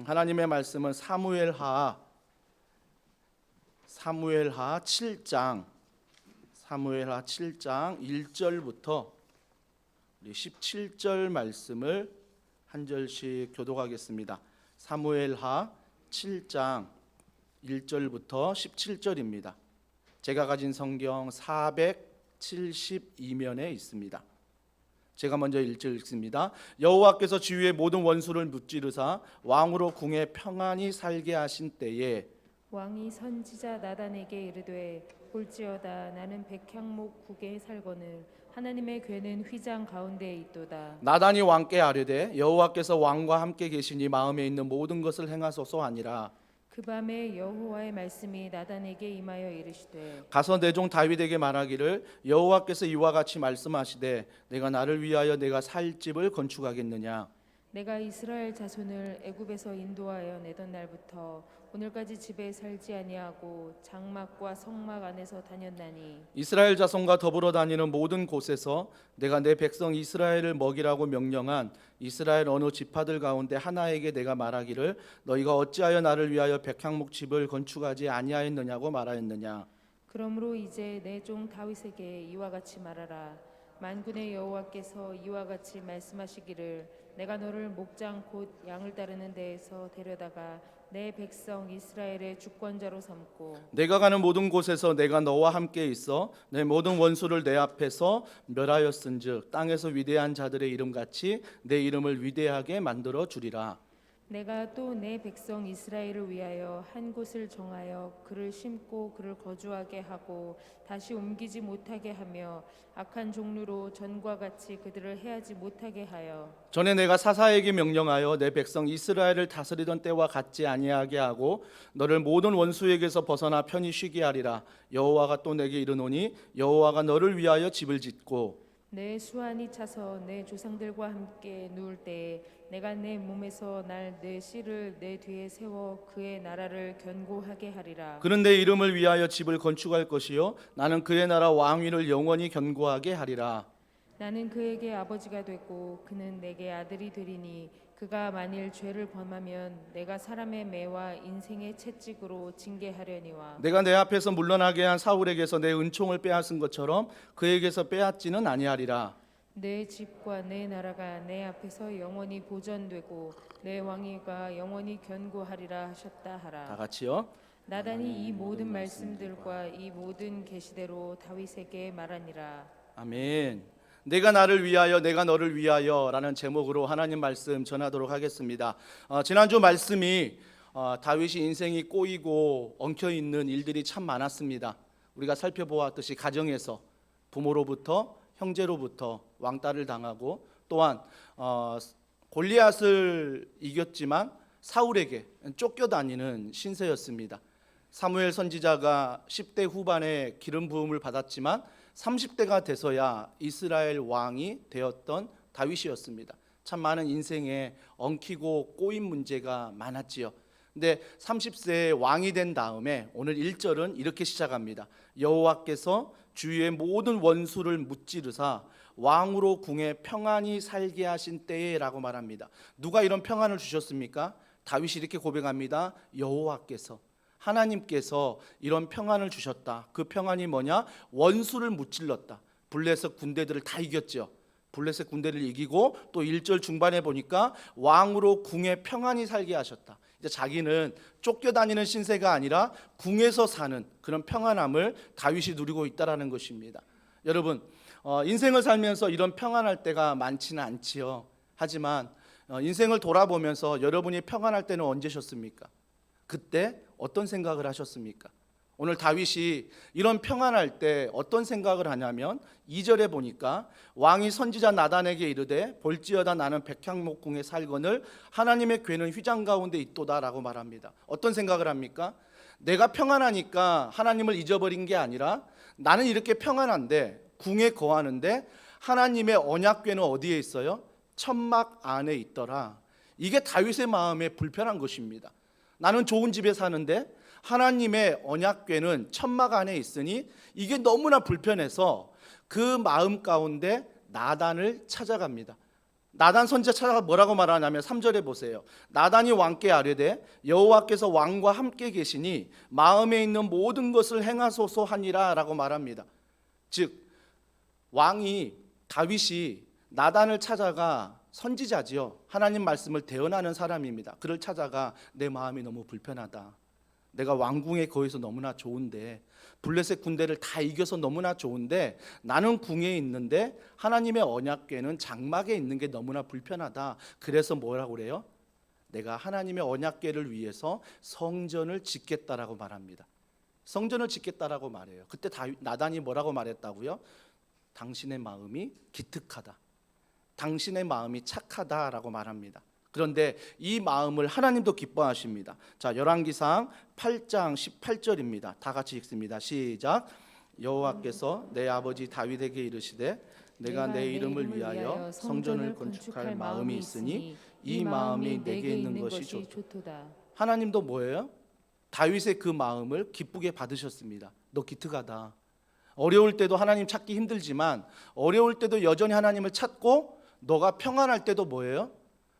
하나님의 말씀은 사무엘하 7장 1절부터 17절 말씀을 한 절씩 교독하겠습니다. 사무엘하 7장 1절부터 17절입니다. 제가 가진 성경 472면에 있습니다. 제가 먼저 1절 읽습니다. 여호와께서 주위의 모든 원수를 무찌르사 왕으로 궁에 평안히 살게 하신 때에 왕이 선지자 나단에게 이르되 볼지어다 나는 백향목 국에 살거늘 하나님의 궤는 휘장 가운데에 있도다. 나단이 왕께 아뢰되 여호와께서 왕과 함께 계시니 마음에 있는 모든 것을 행하소서 하니라. 그 밤에 여호와의 말씀이 나단에게 임하여 이르시되 가서 내 종 다윗에게 말하기를 여호와께서 이와 같이 말씀하시되 내가 나를 위하여 내가 살 집을 건축하겠느냐. 내가 이스라엘 자손을 애굽에서 인도하여 내던 날부터 오늘까지 집에 살지 아니하고 장막과 성막 안에서 다녔나니 이스라엘 자손과 더불어 다니는 모든 곳에서 내가 내 백성 이스라엘을 먹이라고 명령한 이스라엘 어느 지파들 가운데 하나에게 내가 말하기를 너희가 어찌하여 나를 위하여 백향목 집을 건축하지 아니하였느냐고 말하였느냐. 그러므로 이제 내 종 다윗에게 이와 같이 말하라. 만군의 여호와께서 이와 같이 말씀하시기를 내가 너를 목장 곧 양을 따르는 데에서 데려다가 내 백성 이스라엘의 주권자로 삼고 내가 가는 모든 곳에서 내가 너와 함께 있어 내 모든 원수를 내 앞에서 멸하였은즉 땅에서 위대한 자들의 이름같이 내 이름을 위대하게 만들어 주리라. 내가 또 내 백성 이스라엘을 위하여 한 곳을 정하여 그를 심고 그를 거주하게 하고 다시 옮기지 못하게 하며 악한 종류로 전과 같이 그들을 해하지 못하게 하여 전에 내가 사사에게 명령하여 내 백성 이스라엘을 다스리던 때와 같지 아니하게 하고 너를 모든 원수에게서 벗어나 편히 쉬게 하리라. 여호와가 또 내게 이르노니 여호와가 너를 위하여 집을 짓고 내 수완이 차서 내 조상들과 함께 누울 때에 내가 내 몸에서 날 내 씨를 내 뒤에 세워 그의 나라를 견고하게 하리라. 그는 내 이름을 위하여 집을 건축할 것이요 나는 그의 나라 왕위를 영원히 견고하게 하리라. 나는 그에게 아버지가 되고 그는 내게 아들이 되리니 그가 만일 죄를 범하면 내가 사람의 매와 인생의 채찍으로 징계하려니와 내가 내 앞에서 물러나게 한 사울에게서 내 은총을 빼앗은 것처럼 그에게서 빼앗지는 아니하리라. 내 집과 내 나라가 내 앞에서 영원히 보존되고 내 왕위가 영원히 견고하리라 하셨다 다 하라. 같이요. 나단이 이 모든 말씀들과 이 모든 계시대로 다윗에게 말하니라. 아멘. 내가 나를 위하여 내가 너를 위하여라는 제목으로 하나님 말씀 전하도록 하겠습니다. 지난주 말씀이 다윗이 인생이 꼬이고 엉켜 있는 일들이 참 많았습니다. 우리가 살펴보았듯이 가정에서 부모로부터 형제로부터 왕따를 당하고 또한 골리앗을 이겼지만 사울에게 쫓겨다니는 신세였습니다. 사무엘 선지자가 10대 후반에 기름 부음을 받았지만 30대가 돼서야 이스라엘 왕이 되었던 다윗이었습니다. 참 많은 인생에 엉키고 꼬인 문제가 많았지요. 근데 30세에 왕이 된 다음에 오늘 1절은 이렇게 시작합니다. 여호와께서 주위의 모든 원수를 무찌르사 왕으로 궁에 평안히 살게 하신 때에라고 말합니다. 누가 이런 평안을 주셨습니까? 다윗이 이렇게 고백합니다. 여호와께서, 하나님께서 이런 평안을 주셨다. 그 평안이 뭐냐? 원수를 무찔렀다. 블레셋 군대들을 다 이겼죠. 블레셋 군대를 이기고 또 1절 중반에 보니까 왕으로 궁에 평안히 살게 하셨다. 이제 자기는 쫓겨다니는 신세가 아니라 궁에서 사는 그런 평안함을 다윗이 누리고 있다라는 것입니다. 여러분, 인생을 살면서 이런 평안할 때가 많지는 않지요. 하지만 인생을 돌아보면서 여러분이 평안할 때는 언제셨습니까? 그때 어떤 생각을 하셨습니까? 오늘 다윗이 이런 평안할 때 어떤 생각을 하냐면 2절에 보니까 왕이 선지자 나단에게 이르되 볼지어다 나는 백향목 궁에 살거늘 하나님의 궤는 휘장 가운데 있도다라고 말합니다. 어떤 생각을 합니까? 내가 평안하니까 하나님을 잊어버린 게 아니라 나는 이렇게 평안한데 궁에 거하는데 하나님의 언약궤는 어디에 있어요? 천막 안에 있더라. 이게 다윗의 마음에 불편한 것입니다. 나는 좋은 집에 사는데 하나님의 언약궤는 천막 안에 있으니 이게 너무나 불편해서 그 마음 가운데 나단을 찾아갑니다. 나단 선지자 찾아가 뭐라고 말하냐면 3절에 보세요. 나단이 왕께 아뢰되 여호와께서 왕과 함께 계시니 마음에 있는 모든 것을 행하소서 하니라 라고 말합니다. 즉 왕이 다윗이 나단을 찾아가 선지자지요. 하나님 말씀을 대언하는 사람입니다. 그를 찾아가 내 마음이 너무 불편하다. 내가 왕궁에 거해서 너무나 좋은데 블레셋 군대를 다 이겨서 너무나 좋은데 나는 궁에 있는데 하나님의 언약궤는 장막에 있는 게 너무나 불편하다. 그래서 뭐라고 그래요? 내가 하나님의 언약궤를 위해서 성전을 짓겠다라고 말합니다. 성전을 짓겠다라고 말해요. 그때 나단이 뭐라고 말했다고요? 당신의 마음이 기특하다. 당신의 마음이 착하다라고 말합니다. 그런데 이 마음을 하나님도 기뻐하십니다. 자, 열왕기상 8장 18절입니다. 다 같이 읽습니다. 시작. 여호와께서 내 아버지 다윗에게 이르시되 내가 내 이름을 위하여 성전을 건축할 마음이 있으니 이 마음이 내게 있는 것이 좋도다. 하나님도 뭐예요? 다윗의 그 마음을 기쁘게 받으셨습니다. 너 기특하다. 어려울 때도 하나님 찾기 힘들지만 어려울 때도 여전히 하나님을 찾고 너가 평안할 때도 뭐예요?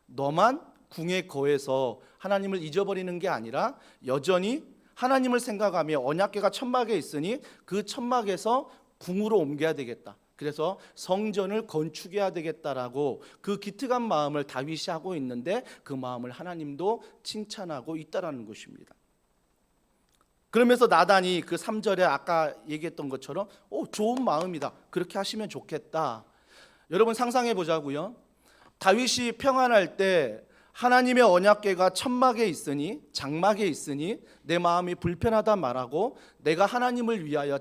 너만 궁에 거해서 하나님을 잊어버리는 게 아니라 여전히 하나님을 생각하며 언약궤가 천막에 있으니 그 천막에서 궁으로 옮겨야 되겠다. 그래서 성전을 건축해야 되겠다라고 그 기특한 마음을 다윗이 하고 있는데 그 마음을 하나님도 칭찬하고 있다라는 것입니다. 그러면서 나단이 그 3절에 아까 얘기했던 것처럼 좋은 마음이다. 그렇게 하시면 좋겠다. 여러분 상상해 보자고요. 다윗이 평안할 때 하나님의 언약궤가 천막에 있으니 장막에 있으니 내 마음이 불편하다 말하고 내가 하나님을 위하여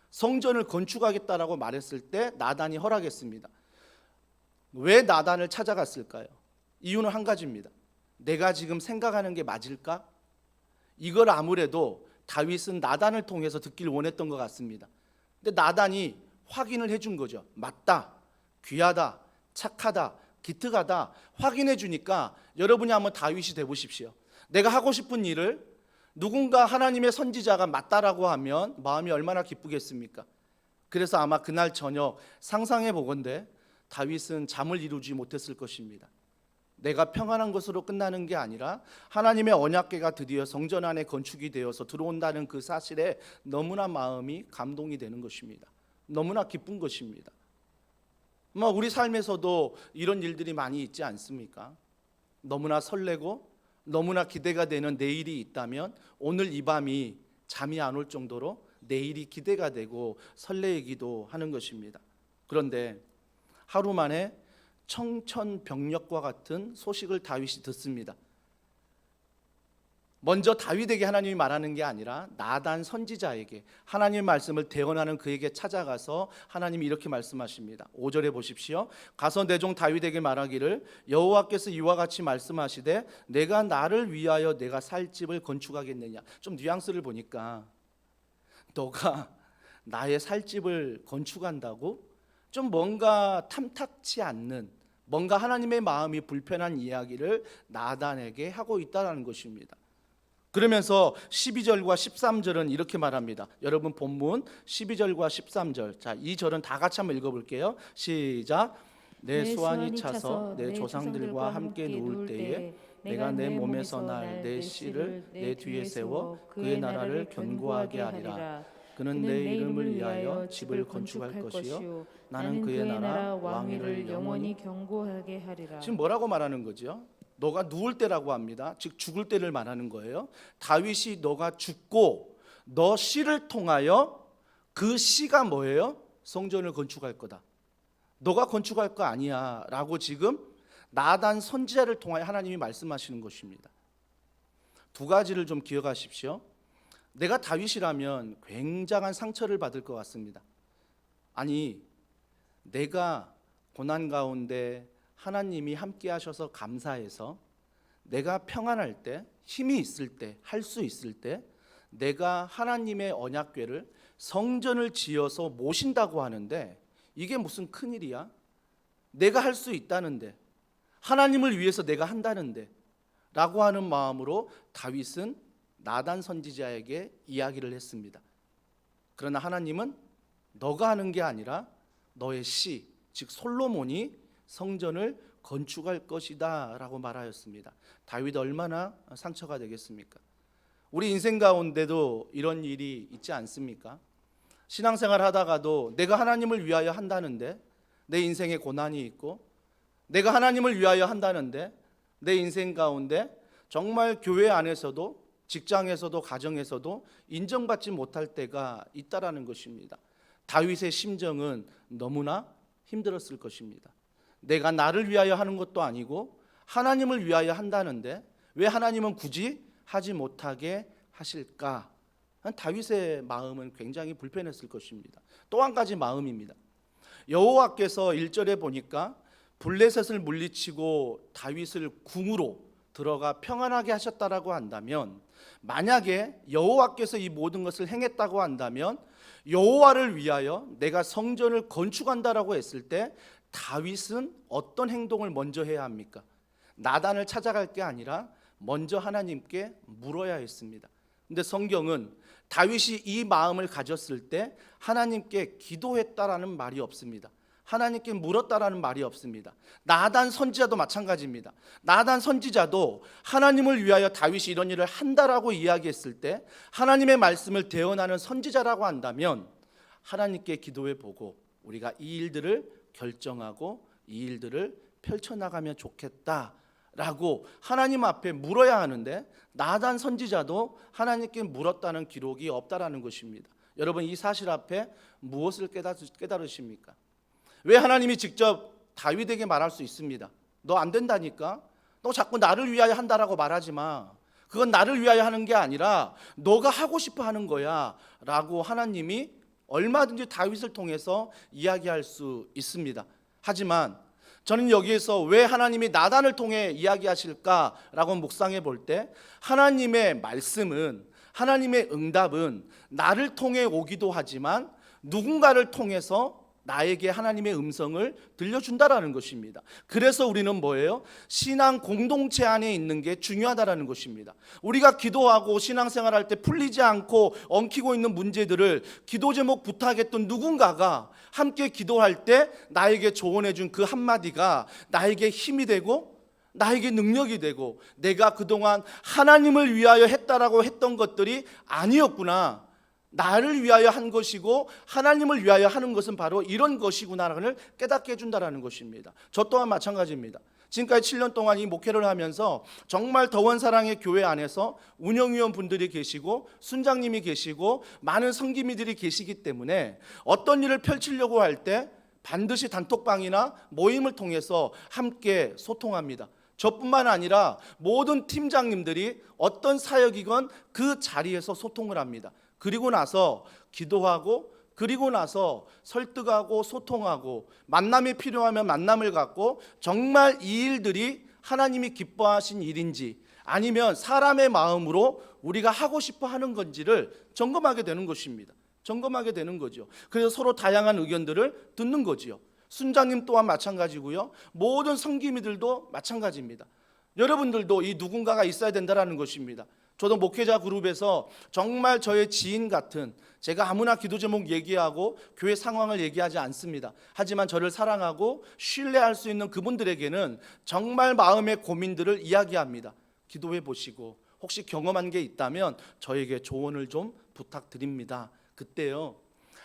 성전을 건축하겠다라고 말했을 때 나단이 허락했습니다. 왜 나단을 찾아갔을까요? 이유는 한 가지입니다. 내가 지금 생각하는 게 맞을까? 이걸 아무래도 다윗은 나단을 통해서 듣길 원했던 것 같습니다. 근데 나단이 확인을 해준 거죠. 맞다, 귀하다, 착하다, 기특하다 확인해 주니까 여러분이 한번 다윗이 돼 보십시오. 내가 하고 싶은 일을 누군가 하나님의 선지자가 맞다라고 하면 마음이 얼마나 기쁘겠습니까? 그래서 아마 그날 저녁 상상해 보건대 다윗은 잠을 이루지 못했을 것입니다. 내가 평안한 것으로 끝나는 게 아니라 하나님의 언약궤가 드디어 성전 안에 건축이 되어서 들어온다는 그 사실에 너무나 마음이 감동이 되는 것입니다. 너무나 기쁜 것입니다. 우리 삶에서도 이런 일들이 많이 있지 않습니까? 너무나 설레고 너무나 기대가 되는 내일이 있다면 오늘 이 밤이 잠이 안 올 정도로 내일이 기대가 되고 설레이기도 하는 것입니다. 그런데 하루 만에 청천벽력과 같은 소식을 다윗이 듣습니다. 먼저 다윗에게 하나님이 말하는 게 아니라 나단 선지자에게 하나님의 말씀을 대언하는 그에게 찾아가서 하나님이 이렇게 말씀하십니다. 5절에 보십시오. 가서 내 종 다윗에게 말하기를 여호와께서 이와 같이 말씀하시되 내가 나를 위하여 내가 살 집을 건축하겠느냐. 좀 뉘앙스를 보니까 너가 나의 살 집을 건축한다고? 좀 뭔가 탐탁치 않는, 뭔가 하나님의 마음이 불편한 이야기를 나단에게 하고 있다는 것입니다. 그러면서 12절과 13절은 이렇게 말합니다. 여러분 본문 12절과 13절. 자, 이 절은 다 같이 한번 읽어볼게요. 시작. 내 수완이 차서 내 조상들과 함께 누울 때에 내가 내 몸에서 날 내 씨를 내 뒤에 세워 그의 나라를 견고하게 하리라. 그는 내 이름을 위하여 집을 건축할 것이요 나는 그의 나라 왕위를 영원히 견고하게 하리라. 지금 뭐라고 말하는 거죠? 너가 누울 때라고 합니다. 즉 죽을 때를 말하는 거예요. 다윗이 너가 죽고 너 씨를 통하여 그 씨가 뭐예요? 성전을 건축할 거다. 너가 건축할 거 아니야 라고 지금 나단 선지자를 통하여 하나님이 말씀하시는 것입니다. 두 가지를 좀 기억하십시오. 내가 다윗이라면 굉장한 상처를 받을 것 같습니다. 아니, 내가 고난 가운데 하나님이 함께 하셔서 감사해서 내가 평안할 때, 힘이 있을 때, 할 수 있을 때 내가 하나님의 언약궤를 성전을 지어서 모신다고 하는데 이게 무슨 큰일이야? 내가 할 수 있다는데, 하나님을 위해서 내가 한다는데 라고 하는 마음으로 다윗은 나단 선지자에게 이야기를 했습니다. 그러나 하나님은 너가 하는 게 아니라 너의 씨, 즉 솔로몬이 성전을 건축할 것이다 라고 말하였습니다. 다윗 얼마나 상처가 되겠습니까? 우리 인생 가운데도 이런 일이 있지 않습니까? 신앙생활 하다가도 내가 하나님을 위하여 한다는데 내 인생에 고난이 있고, 내가 하나님을 위하여 한다는데 내 인생 가운데 정말 교회 안에서도 직장에서도 가정에서도 인정받지 못할 때가 있다라는 것입니다. 다윗의 심정은 너무나 힘들었을 것입니다. 내가 나를 위하여 하는 것도 아니고 하나님을 위하여 한다는데 왜 하나님은 굳이 하지 못하게 하실까? 다윗의 마음은 굉장히 불편했을 것입니다. 또 한 가지 마음입니다. 여호와께서 1절에 보니까 블레셋을 물리치고 다윗을 궁으로 들어가 평안하게 하셨다라고 한다면, 만약에 여호와께서 이 모든 것을 행했다고 한다면 여호와를 위하여 내가 성전을 건축한다라고 했을 때 다윗은 어떤 행동을 먼저 해야 합니까? 나단을 찾아갈 게 아니라 먼저 하나님께 물어야 했습니다. 근데 성경은 다윗이 이 마음을 가졌을 때 하나님께 기도했다라는 말이 없습니다. 하나님께 물었다라는 말이 없습니다. 나단 선지자도 마찬가지입니다. 나단 선지자도 하나님을 위하여 다윗이 이런 일을 한다라고 이야기했을 때 하나님의 말씀을 대언하는 선지자라고 한다면 하나님께 기도해 보고 우리가 이 일들을 결정하고 이 일들을 펼쳐나가면 좋겠다라고 하나님 앞에 물어야 하는데, 나단 선지자도 하나님께 물었다는 기록이 없다라는 것입니다. 여러분, 이 사실 앞에 무엇을 깨달으십니까? 왜 하나님이 직접 다윗에게 말할 수 있습니다. 너 안 된다니까? 너 자꾸 나를 위하여 한다라고 말하지 마. 그건 나를 위하여 하는 게 아니라 너가 하고 싶어 하는 거야 라고 하나님이 얼마든지 다윗을 통해서 이야기할 수 있습니다. 하지만 저는 여기에서 왜 하나님이 나단을 통해 이야기하실까라고 묵상해 볼 때 하나님의 말씀은, 하나님의 응답은 나를 통해 오기도 하지만 누군가를 통해서 나에게 하나님의 음성을 들려준다라는 것입니다. 그래서 우리는 뭐예요? 신앙 공동체 안에 있는 게 중요하다라는 것입니다. 우리가 기도하고 신앙생활할 때 풀리지 않고 엉키고 있는 문제들을 기도 제목 부탁했던 누군가가 함께 기도할 때 나에게 조언해 준 그 한마디가 나에게 힘이 되고 나에게 능력이 되고, 내가 그동안 하나님을 위하여 했다라고 했던 것들이 아니었구나, 나를 위하여 한 것이고 하나님을 위하여 하는 것은 바로 이런 것이구나를 깨닫게 해준다는 것입니다. 저 또한 마찬가지입니다. 지금까지 7년 동안 이 목회를 하면서 정말 더원사랑의 교회 안에서 운영위원 분들이 계시고 순장님이 계시고 많은 성기미들이 계시기 때문에 어떤 일을 펼치려고 할 때 반드시 단톡방이나 모임을 통해서 함께 소통합니다. 저뿐만 아니라 모든 팀장님들이 어떤 사역이건 그 자리에서 소통을 합니다. 그리고 나서 기도하고, 그리고 나서 설득하고 소통하고, 만남이 필요하면 만남을 갖고, 정말 이 일들이 하나님이 기뻐하신 일인지 아니면 사람의 마음으로 우리가 하고 싶어 하는 건지를 점검하게 되는 것입니다. 점검하게 되는 거죠. 그래서 서로 다양한 의견들을 듣는 거지요. 순장님 또한 마찬가지고요. 모든 성기미들도 마찬가지입니다. 여러분들도 이 누군가가 있어야 된다는 것입니다. 저도 목회자 그룹에서 정말 저의 지인 같은, 제가 아무나 기도 제목 얘기하고 교회 상황을 얘기하지 않습니다. 하지만 저를 사랑하고 신뢰할 수 있는 그분들에게는 정말 마음의 고민들을 이야기합니다. 기도해 보시고 혹시 경험한 게 있다면 저에게 조언을 좀 부탁드립니다. 그때요,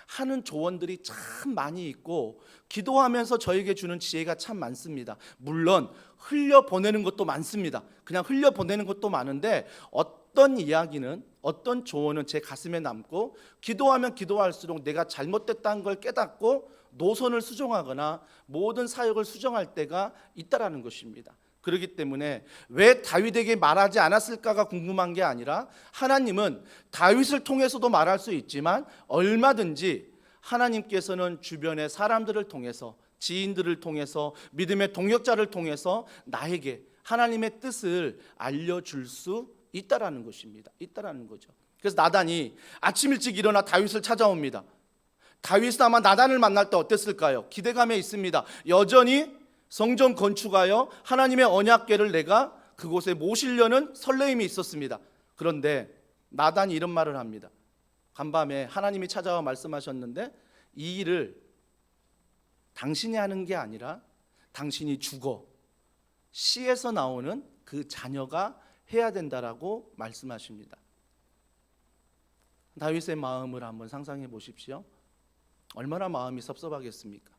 하는 조언들이 참 많이 있고 기도하면서 저에게 주는 지혜가 참 많습니다. 물론 흘려보내는 것도 많습니다. 그냥 흘려보내는 것도 많은데 어떤 이야기는, 어떤 조언은 제 가슴에 남고 기도하면 기도할수록 내가 잘못됐다는 걸 깨닫고 노선을 수정하거나 모든 사역을 수정할 때가 있다라는 것입니다. 그렇기 때문에 왜 다윗에게 말하지 않았을까가 궁금한 게 아니라, 하나님은 다윗을 통해서도 말할 수 있지만 얼마든지 하나님께서는 주변의 사람들을 통해서, 지인들을 통해서, 믿음의 동역자를 통해서 나에게 하나님의 뜻을 알려줄 수 있다라는 것입니다. 있다라는 거죠. 그래서 나단이 아침 일찍 일어나 다윗을 찾아옵니다. 다윗은 아마 나단을 만날 때 어땠을까요? 기대감에 있습니다. 여전히 성전 건축하여 하나님의 언약궤를 내가 그곳에 모시려는 설레임이 있었습니다. 그런데 나단이 이런 말을 합니다. 간밤에 하나님이 찾아와 말씀하셨는데 이 일을 당신이 하는 게 아니라 당신이 죽어 씨에서 나오는 그 자녀가 해야 된다라고 말씀하십니다. 다윗의 마음을 한번 상상해 보십시오. 얼마나 마음이 섭섭하겠습니까?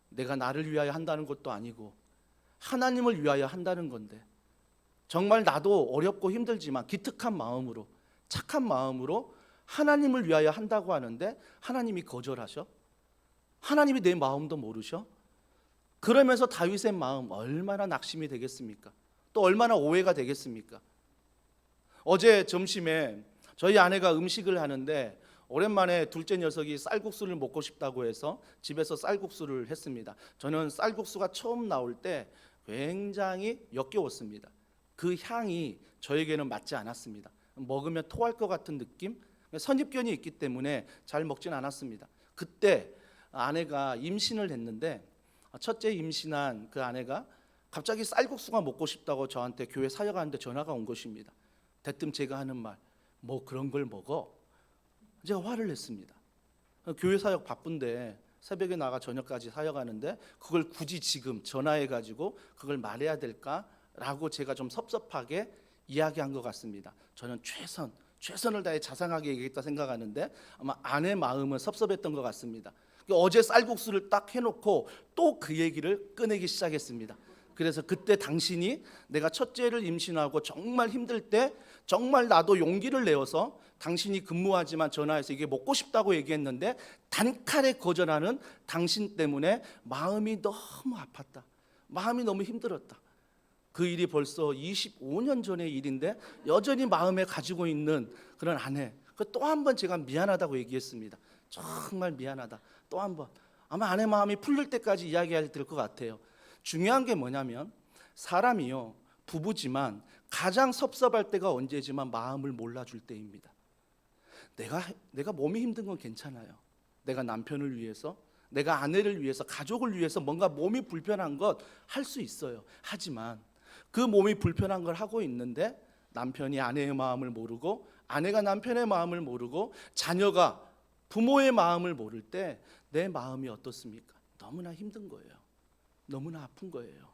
내가 나를 위하여 한다는 것도 아니고 하나님을 위하여 한다는 건데, 정말 나도 어렵고 힘들지만 기특한 마음으로, 착한 마음으로 하나님을 위하여 한다고 하는데 하나님이 거절하셔? 하나님이 내 마음도 모르셔? 그러면서 다윗의 마음 얼마나 낙심이 되겠습니까? 또 얼마나 오해가 되겠습니까? 어제 점심에 저희 아내가 음식을 하는데 오랜만에 둘째 녀석이 쌀국수를 먹고 싶다고 해서 집에서 쌀국수를 했습니다. 저는 쌀국수가 처음 나올 때 굉장히 역겨웠습니다. 그 향이 저에게는 맞지 않았습니다. 먹으면 토할 것 같은 느낌? 선입견이 있기 때문에 잘 먹진 않았습니다. 그때 아내가 임신을 했는데, 첫째 임신한 그 아내가 갑자기 쌀국수가 먹고 싶다고 저한테 교회 사역하는데 전화가 온 것입니다. 대뜸 제가 하는 말, 뭐 그런 걸 먹어? 제가 화를 냈습니다. 교회 사역 바쁜데 새벽에 나가 저녁까지 사역하는데 그걸 굳이 지금 전화해가지고 그걸 말해야 될까라고 제가 좀 섭섭하게 이야기한 것 같습니다. 저는 최선을 다해 자상하게 얘기했다 생각하는데 아마 아내 마음은 섭섭했던 것 같습니다. 어제 쌀국수를 딱 해놓고 또 그 얘기를 꺼내기 시작했습니다. 그래서 그때 당신이 내가 첫째를 임신하고 정말 힘들 때 정말 나도 용기를 내어서 당신이 근무하지만 전화해서 이게 먹고 싶다고 얘기했는데 단칼에 거절하는 당신 때문에 마음이 너무 아팠다. 마음이 너무 힘들었다. 그 일이 벌써 25년 전의 일인데 여전히 마음에 가지고 있는 그런 아내, 또 한 번 제가 미안하다고 얘기했습니다. 정말 미안하다. 또 한 번. 아마 아내 마음이 풀릴 때까지 이야기해야 될 것 같아요. 중요한 게 뭐냐면 사람이요, 부부지만 가장 섭섭할 때가 언제지만 마음을 몰라줄 때입니다. 내가 몸이 힘든 건 괜찮아요. 내가 남편을 위해서, 내가 아내를 위해서, 가족을 위해서 뭔가 몸이 불편한 것 할 수 있어요. 하지만 그 몸이 불편한 걸 하고 있는데 남편이 아내의 마음을 모르고 아내가 남편의 마음을 모르고 자녀가 부모의 마음을 모를 때 내 마음이 어떻습니까? 너무나 힘든 거예요. 너무나 아픈 거예요.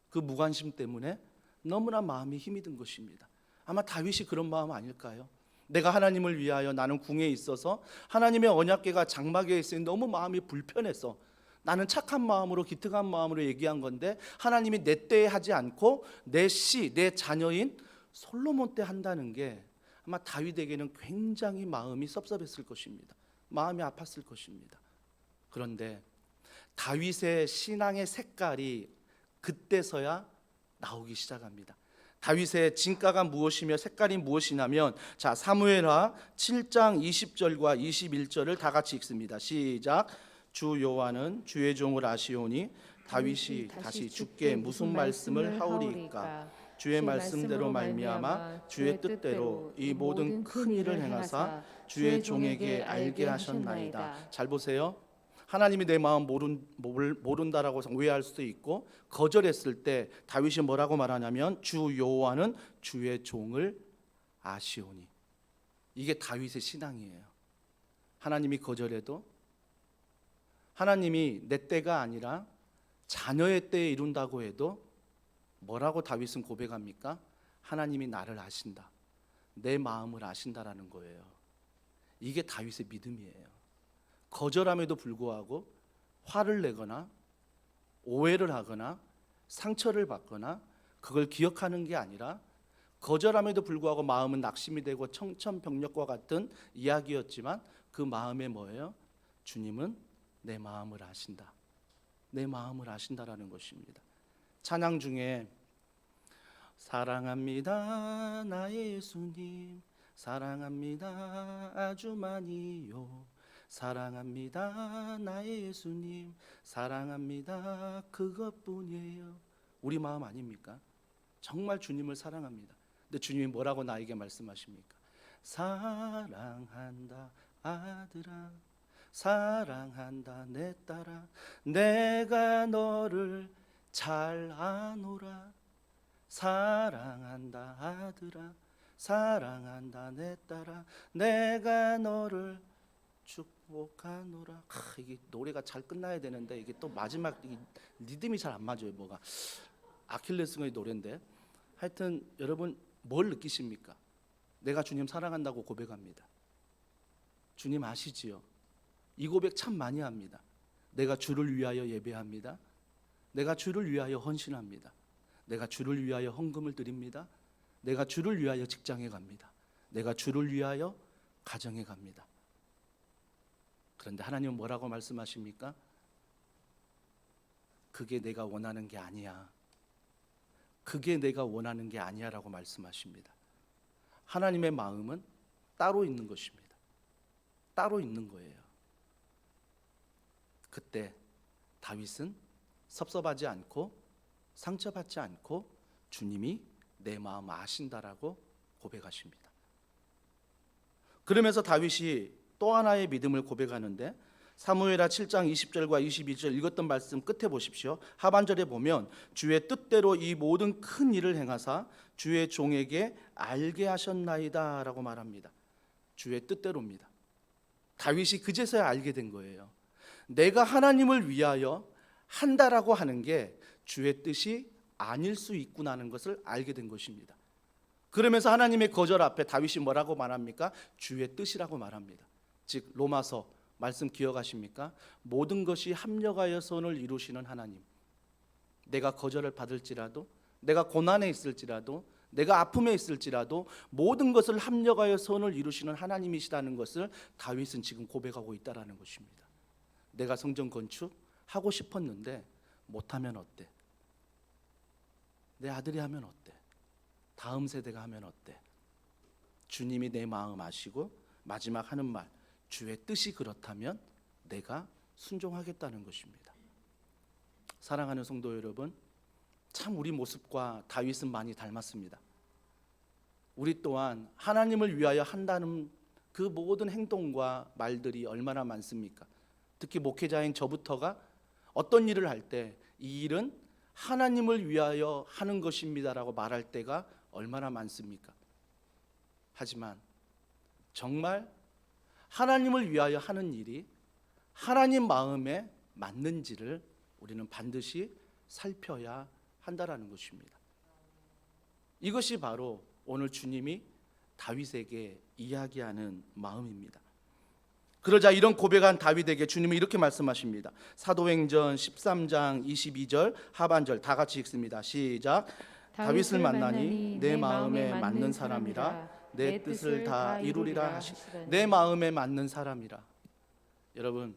그 무관심 때문에 너무나 마음이 힘이 든 것입니다. 아마 다윗이 그런 마음 아닐까요? 내가 하나님을 위하여 나는 궁에 있어서 하나님의 언약궤가 장막에 있으니 너무 마음이 불편해서 나는 착한 마음으로 기특한 마음으로 얘기한 건데 하나님이 내 때에 하지 않고 내 자녀인 솔로몬 때 한다는 게 아마 다윗에게는 굉장히 마음이 섭섭했을 것입니다. 마음이 아팠을 것입니다. 그런데 다윗의 신앙의 색깔이 그때서야 나오기 시작합니다. 다윗의 진가가 무엇이며 색깔이 무엇이냐면, 자, 사무엘하 7장 20절과 21절을 다 같이 읽습니다. 시작. 주 여호와는 주의 종을 아시오니 다윗이 다시 주께 무슨 말씀을 하오리까? 주의 말씀대로 말미암아 주의 뜻대로 이 모든 큰 일을 행하사 주의 종에게 알게 하셨나이다. 잘 보세요. 하나님이 내 마음 모른다라고 오해할 수도 있고, 거절했을 때 다윗이 뭐라고 말하냐면 주 여호와는 주의 종을 아시오니. 이게 다윗의 신앙이에요. 하나님이 거절해도, 하나님이 내 때가 아니라 자녀의 때에 이룬다고 해도 뭐라고 다윗은 고백합니까? 하나님이 나를 아신다, 내 마음을 아신다라는 거예요. 이게 다윗의 믿음이에요. 거절함에도 불구하고 화를 내거나 오해를 하거나 상처를 받거나 그걸 기억하는 게 아니라, 거절함에도 불구하고 마음은 낙심이 되고 청천벽력과 같은 이야기였지만 그 마음에 뭐예요? 주님은 내 마음을 아신다, 내 마음을 아신다라는 것입니다. 찬양 중에 사랑합니다 나의 예수님, 사랑합니다 아주 많이요, 사랑합니다 나의 예수님, 사랑합니다 그것뿐이에요. 우리 마음 아닙니까? 정말 주님을 사랑합니다. 근데 주님이 뭐라고 나에게 말씀하십니까? 사랑한다 아들아, 사랑한다 내 딸아, 내가 너를 잘 아노라. 사랑한다 아들아, 사랑한다 내 딸아, 내가 너를 축복하노라. 이게 노래가 잘 끝나야 되는데 이게 또 마지막 리듬이 잘 안 맞아요. 뭐가 아킬레스건의 노래인데 하여튼 여러분 뭘 느끼십니까? 내가 주님 사랑한다고 고백합니다. 주님 아시지요? 이 고백 참 많이 합니다. 내가 주를 위하여 예배합니다. 내가 주를 위하여 헌신합니다. 내가 주를 위하여 헌금을 드립니다. 내가 주를 위하여 직장에 갑니다. 내가 주를 위하여 가정에 갑니다. 그런데 하나님은 뭐라고 말씀하십니까? 그게 내가 원하는 게 아니야. 그게 내가 원하는 게 아니야 라고 말씀하십니다. 하나님의 마음은 따로 있는 것입니다. 따로 있는 거예요. 그때 다윗은 섭섭하지 않고 상처받지 않고 주님이 내 마음 아신다라고 고백하십니다. 그러면서 다윗이 또 하나의 믿음을 고백하는데 사무엘하 7장 20절과 22절 읽었던 말씀 끝에 보십시오. 하반절에 보면 주의 뜻대로 이 모든 큰 일을 행하사 주의 종에게 알게 하셨나이다 라고 말합니다. 주의 뜻대로입니다. 다윗이 그제서야 알게 된 거예요. 내가 하나님을 위하여 한다라고 하는 게 주의 뜻이 아닐 수 있구나는 것을 알게 된 것입니다. 그러면서 하나님의 거절 앞에 다윗이 뭐라고 말합니까? 주의 뜻이라고 말합니다. 즉 로마서 말씀 기억하십니까? 모든 것이 합력하여 선을 이루시는 하나님. 내가 거절을 받을지라도, 내가 고난에 있을지라도, 내가 아픔에 있을지라도 모든 것을 합력하여 선을 이루시는 하나님이시라는 것을 다윗은 지금 고백하고 있다라는 것입니다. 내가 성전 건축하고 싶었는데 못하면 어때? 내 아들이 하면 어때? 다음 세대가 하면 어때? 주님이 내 마음 아시고 마지막 하는 말, 주의 뜻이 그렇다면 내가 순종하겠다는 것입니다. 사랑하는 성도 여러분, 참 우리 모습과 다윗은 많이 닮았습니다. 우리 또한 하나님을 위하여 한다는 그 모든 행동과 말들이 얼마나 많습니까? 특히 목회자인 저부터가 어떤 일을 할 때 이 일은 하나님을 위하여 하는 것입니다라고 말할 때가 얼마나 많습니까? 하지만 정말 하나님을 위하여 하는 일이 하나님 마음에 맞는지를 우리는 반드시 살펴야 한다라는 것입니다. 이것이 바로 오늘 주님이 다윗에게 이야기하는 마음입니다. 그러자 이런 고백한 다윗에게 주님은 이렇게 말씀하십니다. 사도행전 13장 22절 하반절 다 같이 읽습니다. 시작. 다윗을 만나니 내 마음에 맞는 사람이라 내 뜻을 다 이루리라 하시니. 내 마음에 맞는 사람이라. 여러분,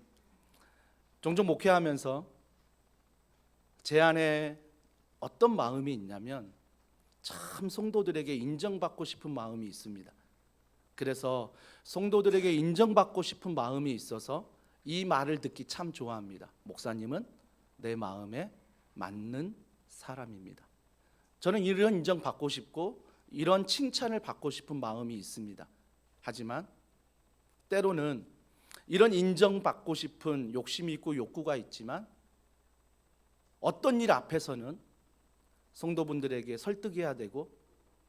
종종 목회하면서 제 안에 어떤 마음이 있냐면 참 성도들에게 인정받고 싶은 마음이 있습니다. 그래서 성도들에게 인정받고 싶은 마음이 있어서 이 말을 듣기 참 좋아합니다. 목사님은 내 마음에 맞는 사람입니다. 저는 이런 인정받고 싶고 이런 칭찬을 받고 싶은 마음이 있습니다. 하지만 때로는 이런 인정받고 싶은 욕심이 있고 욕구가 있지만 어떤 일 앞에서는 성도분들에게 설득해야 되고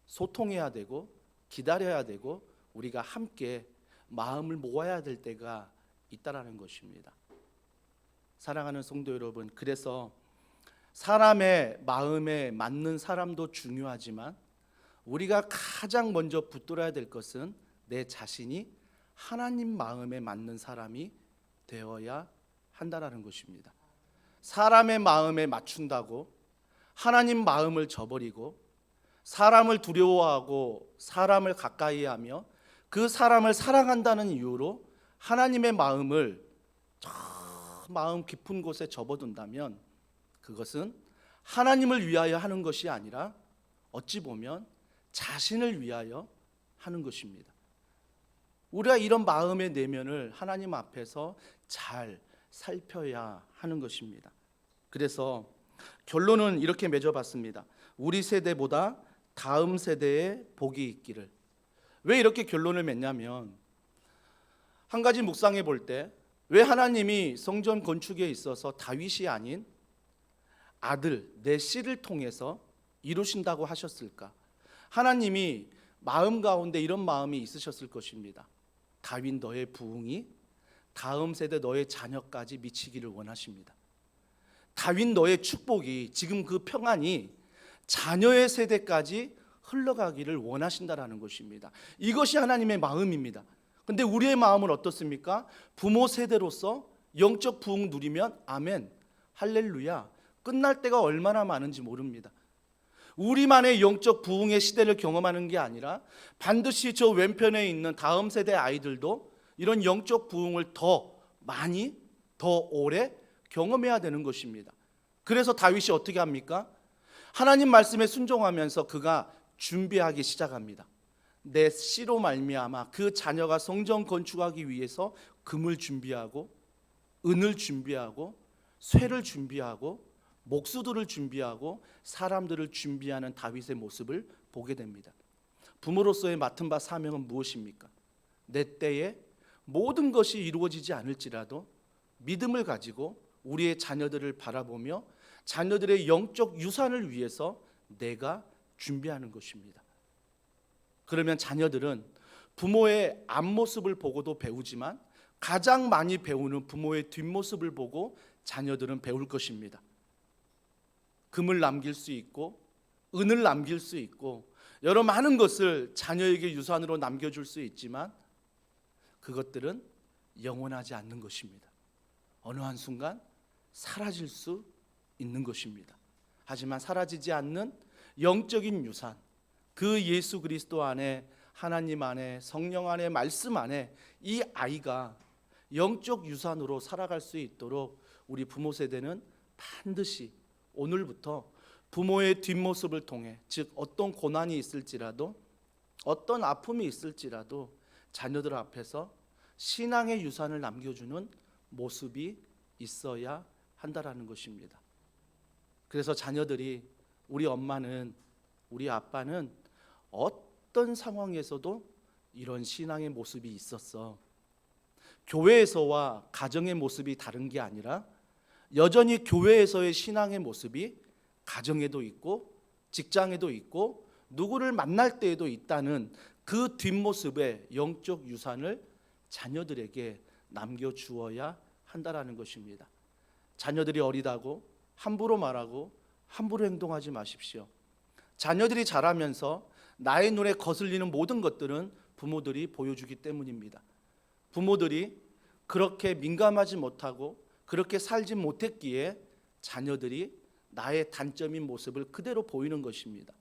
소통해야 되고 기다려야 되고 우리가 함께 마음을 모아야 될 때가 있다라는 것입니다. 사랑하는 성도 여러분, 그래서 사람의 마음에 맞는 사람도 중요하지만 우리가 가장 먼저 붙들어야 될 것은 내 자신이 하나님 마음에 맞는 사람이 되어야 한다라는 것입니다. 사람의 마음에 맞춘다고 하나님 마음을 저버리고 사람을 두려워하고 사람을 가까이하며 그 사람을 사랑한다는 이유로 하나님의 마음을 저 마음 깊은 곳에 접어둔다면 그것은 하나님을 위하여 하는 것이 아니라 어찌 보면 자신을 위하여 하는 것입니다. 우리가 이런 마음의 내면을 하나님 앞에서 잘 살펴야 하는 것입니다. 그래서 결론은 이렇게 맺어봤습니다. 우리 세대보다 다음 세대에 복이 있기를. 왜 이렇게 결론을 맺냐면 한 가지 묵상해 볼 때 왜 하나님이 성전 건축에 있어서 다윗이 아닌 아들 내 씨를 통해서 이루신다고 하셨을까? 하나님이 마음 가운데 이런 마음이 있으셨을 것입니다. 다윗 너의 부흥이 다음 세대 너의 자녀까지 미치기를 원하십니다. 다윗 너의 축복이 지금 그 평안이 자녀의 세대까지 흘러가기를 원하신다라는 것입니다. 이것이 하나님의 마음입니다. 근데 우리의 마음은 어떻습니까? 부모 세대로서 영적 부흥 누리면 아멘, 할렐루야, 끝날 때가 얼마나 많은지 모릅니다. 우리만의 영적 부흥의 시대를 경험하는 게 아니라 반드시 저 왼편에 있는 다음 세대 아이들도 이런 영적 부흥을 더 많이, 더 오래 경험해야 되는 것입니다. 그래서 다윗이 어떻게 합니까? 하나님 말씀에 순종하면서 그가 준비하기 시작합니다. 내 씨로 말미암아 그 자녀가 성전 건축하기 위해서 금을 준비하고 은을 준비하고 쇠를 준비하고 목수들을 준비하고 사람들을 준비하는 다윗의 모습을 보게 됩니다. 부모로서의 맡은 바 사명은 무엇입니까? 내 때에 모든 것이 이루어지지 않을지라도 믿음을 가지고 우리의 자녀들을 바라보며 자녀들의 영적 유산을 위해서 내가 준비하는 것입니다. 그러면 자녀들은 부모의 앞모습을 보고도 배우지만 가장 많이 배우는 부모의 뒷모습을 보고 자녀들은 배울 것입니다. 금을 남길 수 있고 은을 남길 수 있고 여러 많은 것을 자녀에게 유산으로 남겨줄 수 있지만 그것들은 영원하지 않는 것입니다. 어느 한순간 사라질 수 있는 것입니다. 하지만 사라지지 않는 영적인 유산, 그 예수 그리스도 안에, 하나님 안에, 성령 안에, 말씀 안에 이 아이가 영적 유산으로 살아갈 수 있도록 우리 부모 세대는 반드시 오늘부터 부모의 뒷모습을 통해, 즉 어떤 고난이 있을지라도 어떤 아픔이 있을지라도 자녀들 앞에서 신앙의 유산을 남겨주는 모습이 있어야 한다라는 것입니다. 그래서 자녀들이 우리 엄마는, 우리 아빠는 어떤 상황에서도 이런 신앙의 모습이 있었어. 교회에서와 가정의 모습이 다른 게 아니라 여전히 교회에서의 신앙의 모습이 가정에도 있고 직장에도 있고 누구를 만날 때에도 있다는 그 뒷모습의 영적 유산을 자녀들에게 남겨주어야 한다라는 것입니다. 자녀들이 어리다고 함부로 말하고 함부로 행동하지 마십시오. 자녀들이 자라면서 나의 눈에 거슬리는 모든 것들은 부모들이 보여주기 때문입니다. 부모들이 그렇게 민감하지 못하고 그렇게 살지 못했기에 자녀들이 나의 단점인 모습을 그대로 보이는 것입니다.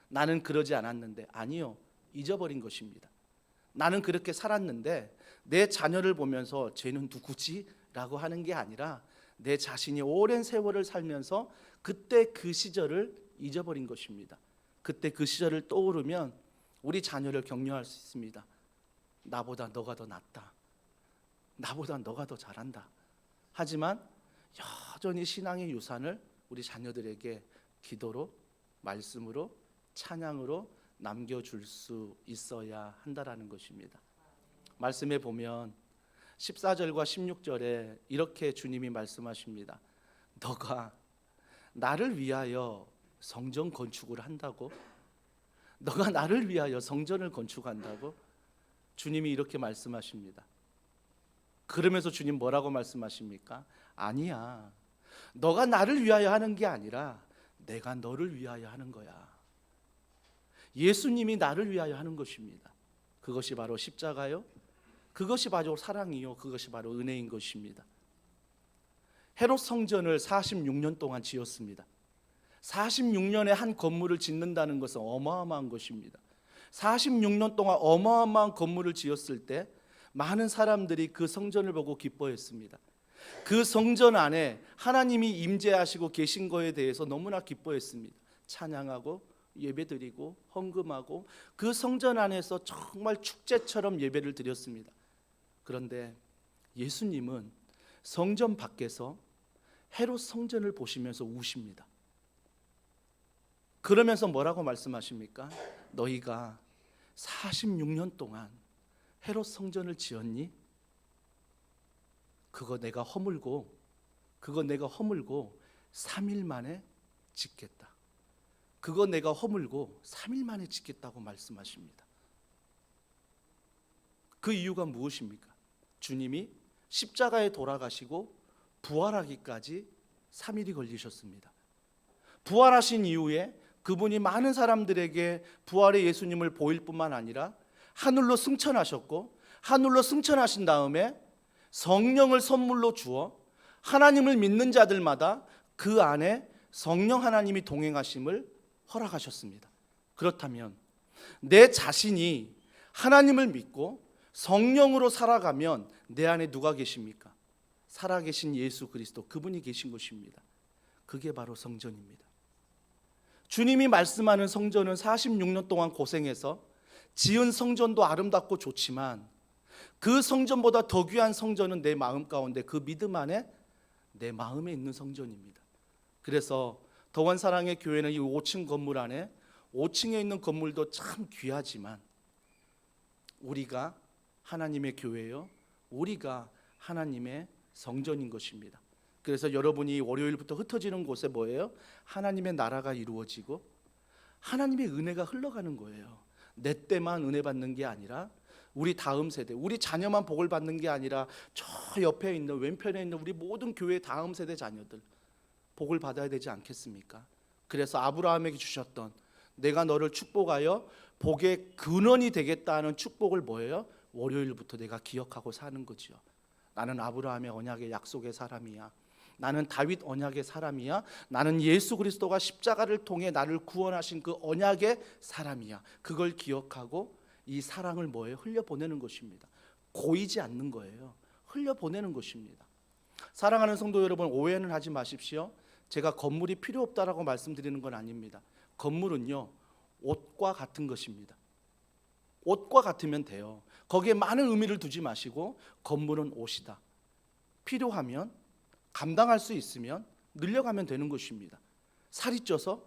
나는 그러지 않았는데, 아니요, 잊어버린 것입니다. 나는 그렇게 살았는데 내 자녀를 보면서 쟤는 누구지? 라고 하는 게 아니라 내 자신이 오랜 세월을 살면서 그때 그 시절을 잊어버린 것입니다. 그때 그 시절을 떠오르면 우리 자녀를 격려할 수 있습니다. 나보다 너가 더 낫다. 나보다 너가 더 잘한다. 하지만 여전히 신앙의 유산을 우리 자녀들에게 기도로, 말씀으로, 찬양으로 남겨줄 수 있어야 한다라는 것입니다. 말씀에 보면 14절과 16절에 이렇게 주님이 말씀하십니다. 너가 나를 위하여 성전 건축을 한다고? 너가 나를 위하여 성전을 건축한다고? 주님이 이렇게 말씀하십니다. 그러면서 주님 뭐라고 말씀하십니까? 아니야, 너가 나를 위하여 하는 게 아니라 내가 너를 위하여 하는 거야. 예수님이 나를 위하여 하는 것입니다. 그것이 바로 십자가요, 그것이 바로 사랑이요, 그것이 바로 은혜인 것입니다. 헤롯 성전을 46년 동안 지었습니다. 46년에 한 건물을 짓는다는 것은 어마어마한 것입니다. 46년 동안 어마어마한 건물을 지었을 때 많은 사람들이 그 성전을 보고 기뻐했습니다. 그 성전 안에 하나님이 임재하시고 계신 거에 대해서 너무나 기뻐했습니다. 찬양하고 예배드리고 헌금하고 그 성전 안에서 정말 축제처럼 예배를 드렸습니다. 그런데 예수님은 성전 밖에서 헤롯 성전을 보시면서 우십니다. 그러면서 뭐라고 말씀하십니까? 너희가 46년 동안 헤롯 성전을 지었니? 그거 내가 허물고 3일 만에 짓겠다. 그거 내가 허물고 3일 만에 짓겠다고 말씀하십니다. 그 이유가 무엇입니까? 주님이 십자가에 돌아가시고 부활하기까지 3일이 걸리셨습니다. 부활하신 이후에 그분이 많은 사람들에게 부활의 예수님을 보일 뿐만 아니라 하늘로 승천하셨고, 하늘로 승천하신 다음에 성령을 선물로 주어 하나님을 믿는 자들마다 그 안에 성령 하나님이 동행하심을 허락하셨습니다. 그렇다면 내 자신이 하나님을 믿고 성령으로 살아가면 내 안에 누가 계십니까? 살아계신 예수 그리스도, 그분이 계신 것입니다. 그게 바로 성전입니다. 주님이 말씀하는 성전은 46년 동안 고생해서 지은 성전도 아름답고 좋지만 그 성전보다 더 귀한 성전은 내 마음 가운데, 그 믿음 안에 내 마음에 있는 성전입니다. 그래서 더원사랑의 교회는 이 5층 건물 안에 5층에 있는 건물도 참 귀하지만 우리가 하나님의 교회요, 우리가 하나님의 성전인 것입니다. 그래서 여러분이 월요일부터 흩어지는 곳에 뭐예요? 하나님의 나라가 이루어지고 하나님의 은혜가 흘러가는 거예요. 내 때만 은혜 받는 게 아니라 우리 다음 세대, 우리 자녀만 복을 받는 게 아니라 저 옆에 있는, 왼편에 있는 우리 모든 교회 다음 세대 자녀들 복을 받아야 되지 않겠습니까? 그래서 아브라함에게 주셨던 내가 너를 축복하여 복의 근원이 되겠다는 축복을 뭐예요? 월요일부터 내가 기억하고 사는 거죠. 나는 아브라함의 언약의 약속의 사람이야. 나는 다윗 언약의 사람이야. 나는 예수 그리스도가 십자가를 통해 나를 구원하신 그 언약의 사람이야. 그걸 기억하고 이 사랑을 뭐예요? 흘려보내는 것입니다. 고이지 않는 거예요. 흘려보내는 것입니다. 사랑하는 성도 여러분, 오해는 하지 마십시오. 제가 건물이 필요 없다라고 말씀드리는 건 아닙니다. 건물은요, 옷과 같은 것입니다. 옷과 같으면 돼요. 거기에 많은 의미를 두지 마시고 건물은 옷이다. 필요하면, 감당할 수 있으면 늘려가면 되는 것입니다. 살이 쪄서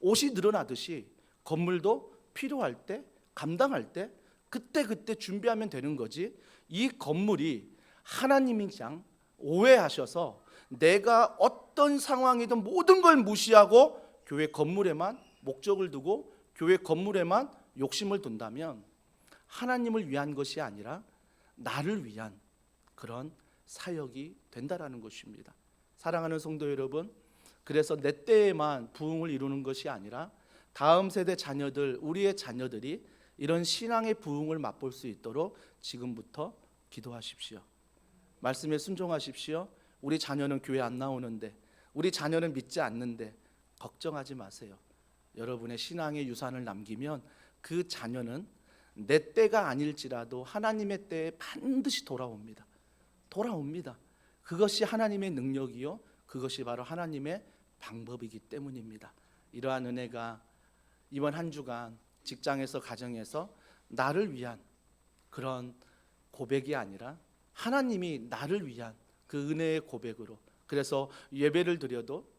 옷이 늘어나듯이 건물도 필요할 때, 감당할 때 그때 준비하면 되는 거지. 이 건물이 하나님이랑 오해하셔서 내가 어떤 상황이든 모든 걸 무시하고 교회 건물에만 목적을 두고 교회 건물에만 욕심을 둔다면 하나님을 위한 것이 아니라 나를 위한 그런 사역이 된다라는 것입니다. 사랑하는 성도 여러분, 그래서 내 때에만 부흥을 이루는 것이 아니라 다음 세대 자녀들, 우리의 자녀들이 이런 신앙의 부흥을 맛볼 수 있도록 지금부터 기도하십시오. 말씀에 순종하십시오. 우리 자녀는 교회 안 나오는데, 우리 자녀는 믿지 않는데 걱정하지 마세요. 여러분의 신앙의 유산을 남기면 그 자녀는 내 때가 아닐지라도 하나님의 때에 반드시 돌아옵니다. 그것이 하나님의 능력이요, 그것이 바로 하나님의 방법이기 때문입니다. 이러한 은혜가 이번 한 주간 직장에서, 가정에서 나를 위한 그런 고백이 아니라 하나님이 나를 위한 그 은혜의 고백으로, 그래서 예배를 드려도,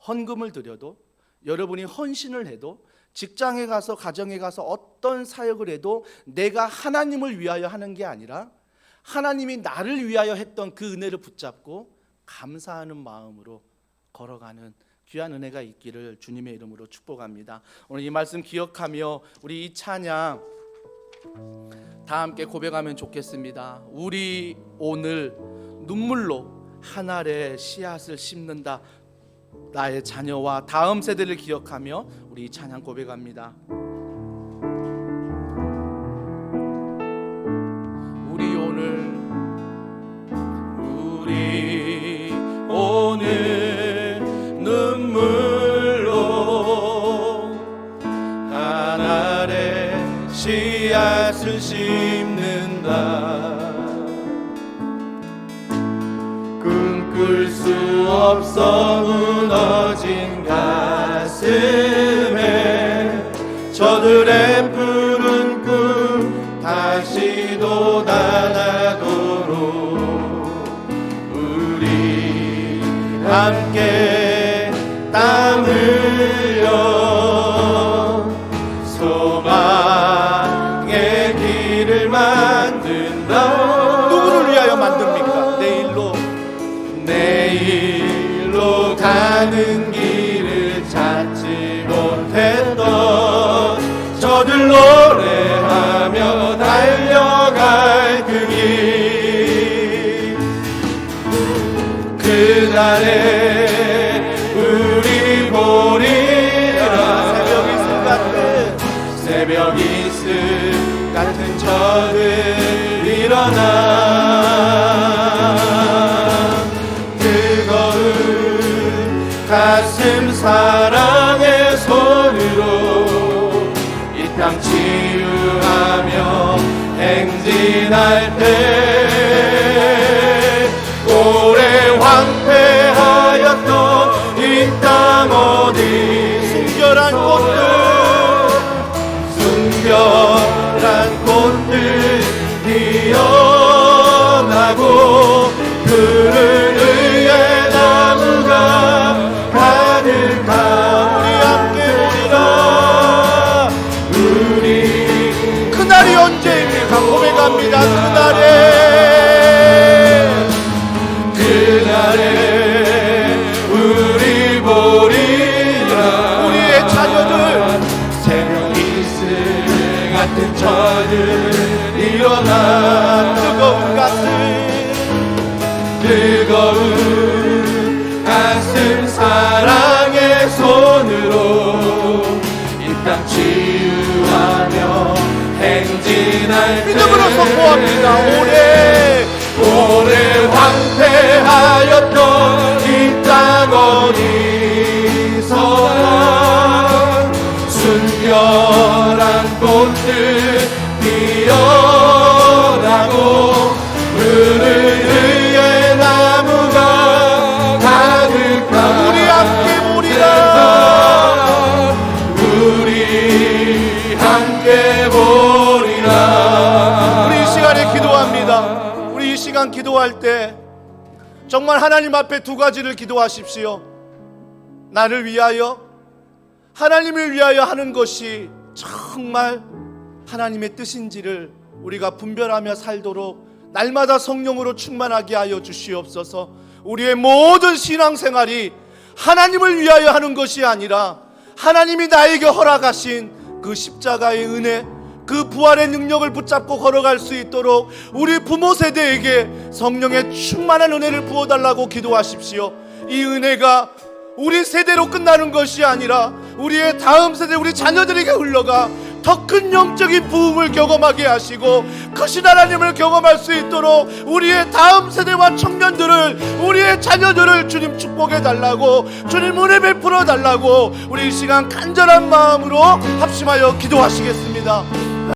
헌금을 드려도, 여러분이 헌신을 해도, 직장에 가서, 가정에 가서 어떤 사역을 해도 내가 하나님을 위하여 하는 게 아니라 하나님이 나를 위하여 했던 그 은혜를 붙잡고 감사하는 마음으로 걸어가는 귀한 은혜가 있기를 주님의 이름으로 축복합니다. 오늘 이 말씀 기억하며 우리 이 찬양 다 함께 고백하면 좋겠습니다. 우리 오늘 눈물로 한 알의 씨앗을 심는다. 나의 자녀와 다음 세대를 기억하며 우리 이 찬양 고백합니다. 우리 오늘 눈물로 한 알의 씨앗을 심는다. 꿈꿀 수 없어 무너진 가슴에 저들의 푸른 꿈 다시 돋아나도록 우리 함께 땀 흘려 소망의 길을 만든다. 누구를 위하여 만듭니까? 내일로 가는 길을 찾지 못했던 저들로 같은 저들 일어나 뜨거운 가슴 사랑의 손으로 이 땅 치유하며 행진할 때 오래 황폐하였던 이 땅 어디 순결한 꽃들 피어나고 그를 위해 나무가 가득한 우리 함께 오리라. 우리 그날이 언제입니까? 고백합니다. 그날에 우리 보리라. 우리의 자녀들 새벽 이슬 같은 저들 일어나 뜨거운 가슴 사랑의 손으로 이 땅 치유하며 행진할 믿음으로 선포합니다. 오래 황폐하였던 이 땅 어디서나 순결한 꽃들 피어나고 그를 위해 나무가 가득한 우리 함께 보리라. 우리 함께 보리라. 우리 이 시간에 기도합니다. 우리 이 시간 기도할 때 정말 하나님 앞에 두 가지를 기도하십시오. 나를 위하여, 하나님을 위하여 하는 것이 정말 하나님의 뜻인지를 우리가 분별하며 살도록 날마다 성령으로 충만하게 하여 주시옵소서. 우리의 모든 신앙생활이 하나님을 위하여 하는 것이 아니라 하나님이 나에게 허락하신 그 십자가의 은혜, 그 부활의 능력을 붙잡고 걸어갈 수 있도록 우리 부모 세대에게 성령의 충만한 은혜를 부어달라고 기도하십시오. 이 은혜가 우리 세대로 끝나는 것이 아니라 우리의 다음 세대, 우리 자녀들에게 흘러가 더 큰 영적인 부흥을 경험하게 하시고 크신 하나님을 경험할 수 있도록 우리의 다음 세대와 청년들을, 우리의 자녀들을 주님 축복해 달라고, 주님 은혜 베풀어 달라고 우리 이 시간 간절한 마음으로 합심하여 기도하시겠습니다.